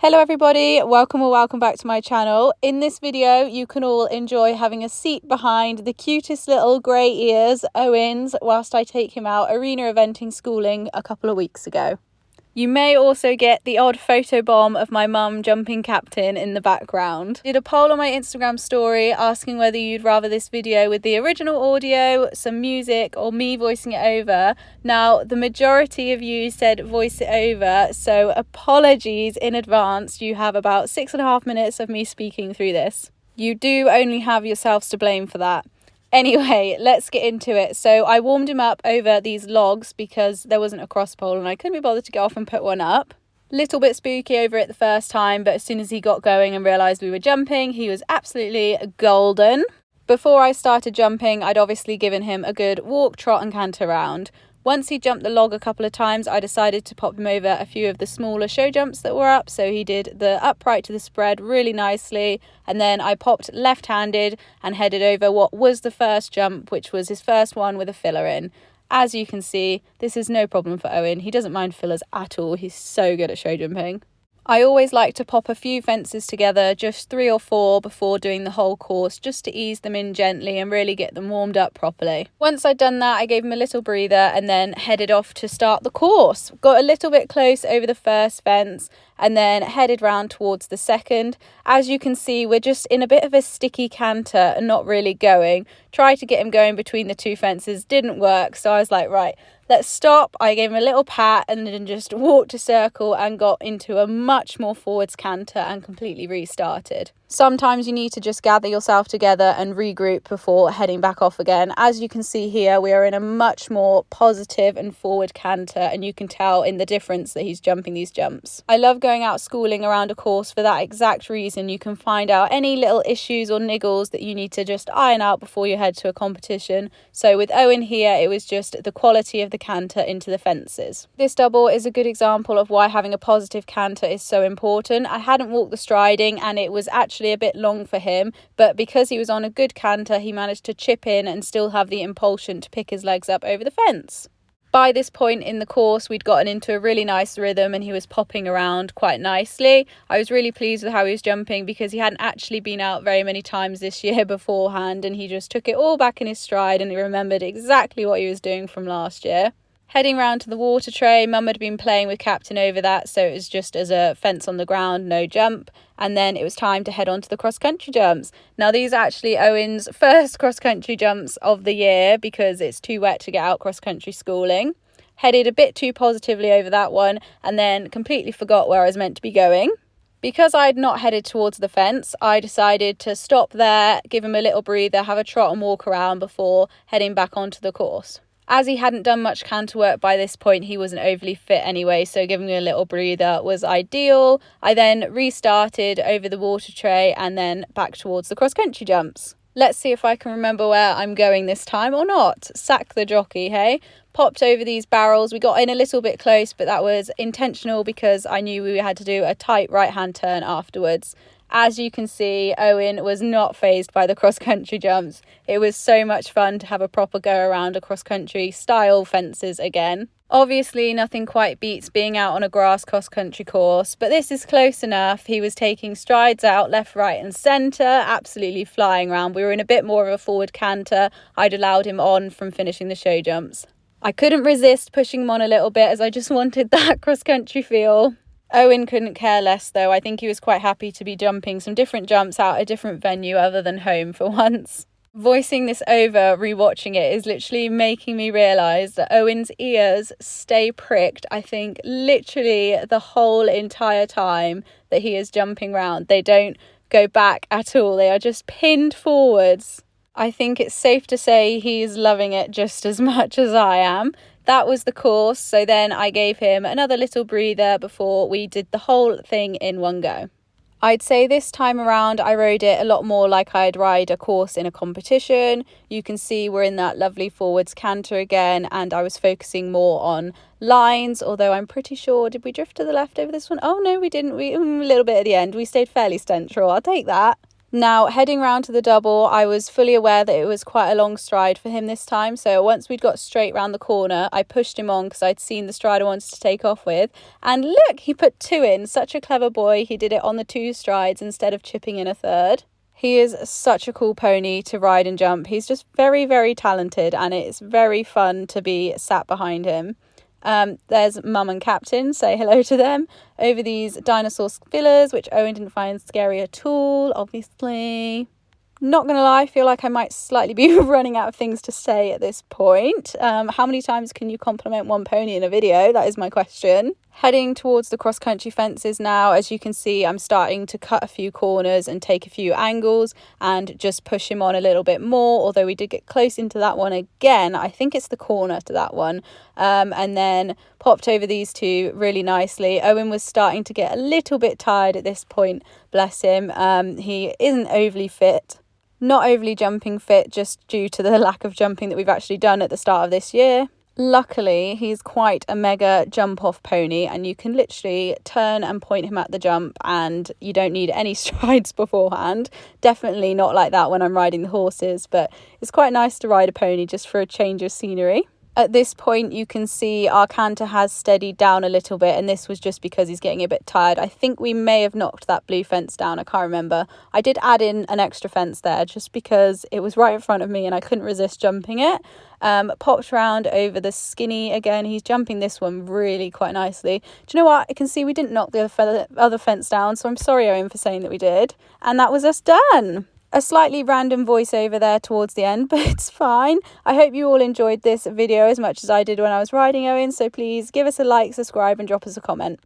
Hello everybody, welcome or welcome back to my channel. In this video you can all enjoy having a seat behind the cutest little grey ears, Eoins, whilst I take him out arena eventing schooling a couple of weeks ago. You may also get the odd photo bomb of my mum jumping captain in the background. Did a poll on my Instagram story asking whether you'd rather this video with the original audio, some music, or me voicing it over. Now, the majority of you said voice it over, so apologies in advance. You have about 6.5 minutes of me speaking through this. You do only have yourselves to blame for that. Anyway, let's get into it. So I warmed him up over these logs because there wasn't a cross pole and I couldn't be bothered to get off and put one up. Little bit spooky over it the first time, but as soon as he got going and realised we were jumping, he was absolutely golden. Before I started jumping, I'd obviously given him a good walk, trot and canter round. Once he jumped the log a couple of times, I decided to pop him over a few of the smaller show jumps that were up. So he did the upright to the spread really nicely. And then I popped left-handed and headed over what was the first jump, which was his first one with a filler in. As you can see, this is no problem for Eoin. He doesn't mind fillers at all. He's so good at show jumping. I always like to pop a few fences together, just 3 or 4 before doing the whole course, just to ease them in gently and really get them warmed up properly. Once I'd done that, I gave him a little breather and then headed off to start the course. Got a little bit close over the first fence and then headed round towards the second. As you can see, we're just in a bit of a sticky canter and not really going. Tried to get him going between the two fences, didn't work, so I was like, right, let's stop. I gave him a little pat and then just walked a circle and got into a much more forwards canter and completely restarted. Sometimes you need to just gather yourself together and regroup before heading back off again. As you can see here, we are in a much more positive and forward canter, and you can tell in the difference that he's jumping these jumps. I love going out schooling around a course for that exact reason. You can find out any little issues or niggles that you need to just iron out before you head to a competition. So with Eoin here, it was just the quality of the canter into the fences. This double is a good example of why having a positive canter is so important. I hadn't walked the striding and it was actually a bit long for him, but because he was on a good canter, he managed to chip in and still have the impulsion to pick his legs up over the fence. By this point in the course, we'd gotten into a really nice rhythm and he was popping around quite nicely. I was really pleased with how he was jumping because he hadn't actually been out very many times this year beforehand, and he just took it all back in his stride and he remembered exactly what he was doing from last year. Heading round to the water tray, Mum had been playing with Captain over that, so it was just as a fence on the ground, no jump. And then it was time to head on to the cross-country jumps. Now, these are actually Eoin's first cross-country jumps of the year because it's too wet to get out cross-country schooling. Headed a bit too positively over that one and then completely forgot where I was meant to be going. Because I'd not headed towards the fence, I decided to stop there, give him a little breather, have a trot and walk around before heading back onto the course. As he hadn't done much canter work by this point, he wasn't overly fit anyway, so giving me a little breather was ideal. I then restarted over the water tray and then back towards the cross-country jumps. Let's see if I can remember where I'm going this time or not. Sack the jockey, hey? Popped over these barrels. We got in a little bit close, but that was intentional because I knew we had to do a tight right-hand turn afterwards. As you can see, Eoin was not fazed by the cross-country jumps. It was so much fun to have a proper go around a cross-country style fences again. Obviously, nothing quite beats being out on a grass cross-country course, but this is close enough. He was taking strides out left, right and centre, absolutely flying around. We were in a bit more of a forward canter. I'd allowed him on from finishing the show jumps. I couldn't resist pushing him on a little bit as I just wanted that cross-country feel. Eoin couldn't care less though. I think he was quite happy to be jumping some different jumps out a different venue other than home for once. Voicing this over, rewatching it, is literally making me realise that Eoin's ears stay pricked, I think, literally the whole entire time that he is jumping round. They don't go back at all. They are just pinned forwards. I think it's safe to say he's loving it just as much as I am. That was the course, so then I gave him another little breather before we did the whole thing in one go. I'd say this time around I rode it a lot more like I'd ride a course in a competition. You can see we're in that lovely forwards canter again, and I was focusing more on lines, although I'm pretty sure, did we drift to the left over this one? Oh no, we didn't. A little bit at the end. We stayed fairly central. I'll take that. Now, heading round to the double, I was fully aware that it was quite a long stride for him this time. So once we'd got straight round the corner, I pushed him on because I'd seen the stride I wanted to take off with. And look, he put 2 in. Such a clever boy. He did it on the 2 strides instead of chipping in a third. He is such a cool pony to ride and jump. He's just very, very talented, and it's very fun to be sat behind him. There's Mum and Captain, say hello to them, over these dinosaur fillers, which Eoin didn't find scary at all, obviously. Not gonna lie, I feel like I might slightly be running out of things to say at this point. How many times can you compliment one pony in a video? That is my question. Heading towards the cross-country fences now. As you can see, I'm starting to cut a few corners and take a few angles and just push him on a little bit more, although we did get close into that one again. I think it's the corner to that one. And then popped over these 2 really nicely. Eoin was starting to get a little bit tired at this point, bless him. He isn't overly fit. Not overly jumping fit, just due to the lack of jumping that we've actually done at the start of this year. Luckily, he's quite a mega jump-off pony, and you can literally turn and point him at the jump and you don't need any strides beforehand. Definitely not like that when I'm riding the horses, but it's quite nice to ride a pony just for a change of scenery. At this point, you can see our canter has steadied down a little bit, and this was just because he's getting a bit tired. I think we may have knocked that blue fence down. I can't remember. I did add in an extra fence there just because it was right in front of me and I couldn't resist jumping it. Popped round over the skinny again. He's jumping this one really quite nicely. Do you know what? I can see we didn't knock the other fence down, so I'm sorry, Eoin, for saying that we did. And that was us done. A slightly random voiceover there towards the end, but it's fine. I hope you all enjoyed this video as much as I did when I was riding Eoin, so please give us a like, subscribe and drop us a comment.